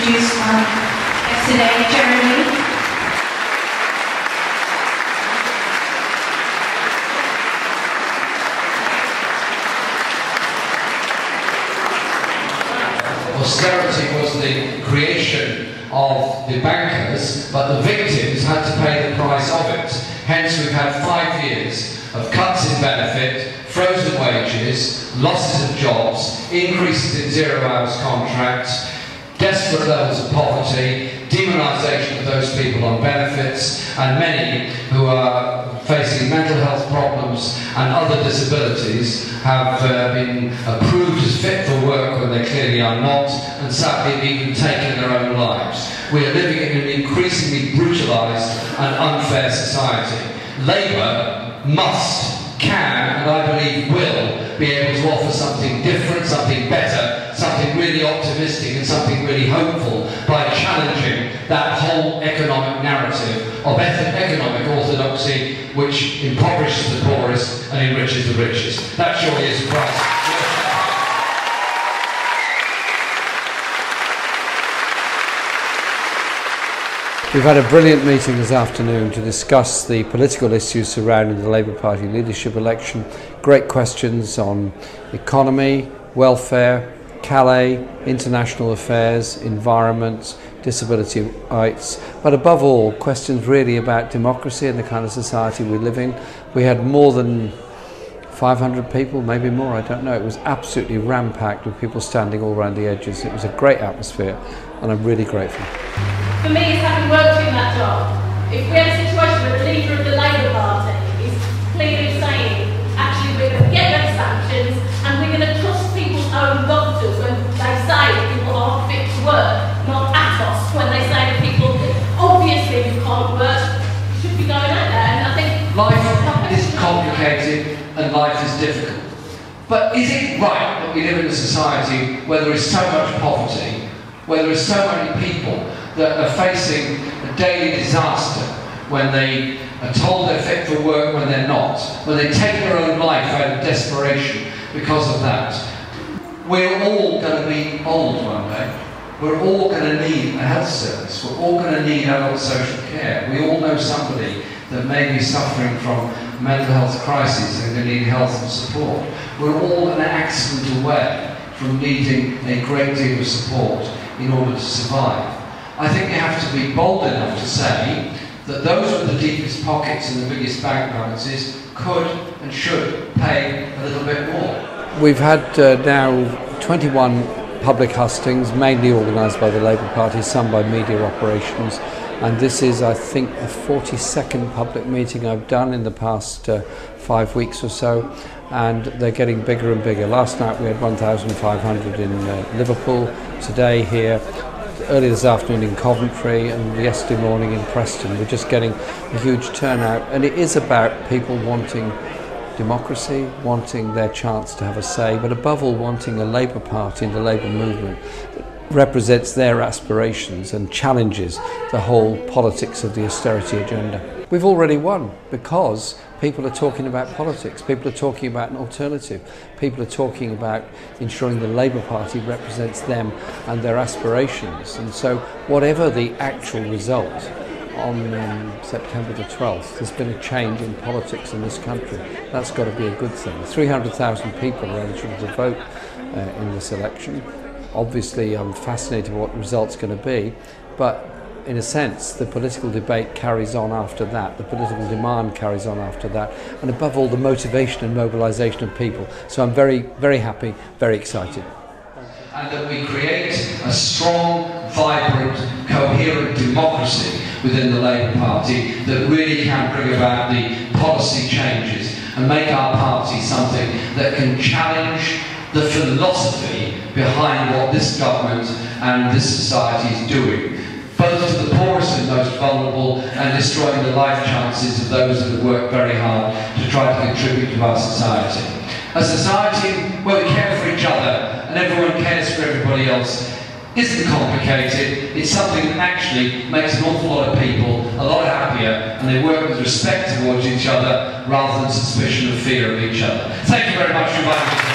introduce our guest today, Jeremy. Austerity was the creation of the bankers, but the victims had to pay the price of it. Hence we've had 5 years of cuts in benefit, frozen wages, losses of jobs, increases in 0 hours contracts, desperate levels of poverty, demonisation of those people on benefits, and many who are facing mental health problems and other disabilities have been approved as fit for work when they clearly are not, and sadly have even taken their own lives. We are living in an increasingly brutalised and unfair society. Labour must, can, and I believe will, be able to offer something different, something better, something really optimistic and something really hopeful by challenging that whole economic narrative of economic orthodoxy which impoverishes the poorest and enriches the richest. That surely is a price. We've had a brilliant meeting this afternoon to discuss the political issues surrounding the Labour Party leadership election. Great questions on economy, welfare, Calais, international affairs, environment, disability rights, but above all, questions really about democracy and the kind of society we live in. We had more than 500 people, maybe more, I don't know. It was absolutely ram-packed with people standing all around the edges. It was a great atmosphere, and I'm really grateful. For me, it's having worked in that job. If we had a situation where the leader of the Labour Party is clearly saying, actually we're going to get rid of sanctions and we're going to trust people's own doctors when they say people aren't fit to work, not atos when they say to people, obviously you can't work, you should be going out there. And I think life is complicated and life is difficult. But is it right that we live in a society where there is so much poverty, where there are so many people that are facing a daily disaster when they are told they're fit for work when they're not, when they take their own life out of desperation because of that? We're all going to be old one day. We're all going to need a health service. We're all going to need adult social care. We all know somebody that may be suffering from mental health crises and going to need health and support. We're all an accident away from needing a great deal of support in order to survive. I think you have to be bold enough to say that those with the deepest pockets and the biggest bank balances could and should pay a little bit more. We've had now 21 public hustings, mainly organised by the Labour Party, some by media operations, and this is, I think, the 42nd public meeting I've done in the past 5 weeks or so, and they're getting bigger and bigger. Last night we had 1,500 in Liverpool, today here, early this afternoon in Coventry, and yesterday morning in Preston. We're just getting a huge turnout, and it is about people wanting democracy, wanting their chance to have a say, but above all wanting a Labour Party and the Labour movement that represents their aspirations and challenges the whole politics of the austerity agenda. We've already won because people are talking about politics, people are talking about an alternative, people are talking about ensuring the Labour Party represents them and their aspirations. And so whatever the actual result on September the 12th, there's been a change in politics in this country. That's got to be a good thing. 300,000 people are eligible to vote in this election. Obviously I'm fascinated by what the result's going to be, but in a sense the political debate carries on after that, the political demand carries on after that, and above all the motivation and mobilisation of people. So I'm very, very happy, very excited. And that we create a strong, vibrant, coherent democracy within the Labour Party that really can bring about the policy changes and make our party something that can challenge the philosophy behind what this government and this society is doing, both to the poorest and most vulnerable, and destroying the life chances of those that have worked very hard to try to contribute to our society. A society where we care for each other and everyone cares for everybody else isn't complicated. It's something that actually makes an awful lot of people a lot happier, and they work with respect towards each other rather than suspicion and fear of each other. Thank you very much for inviting me.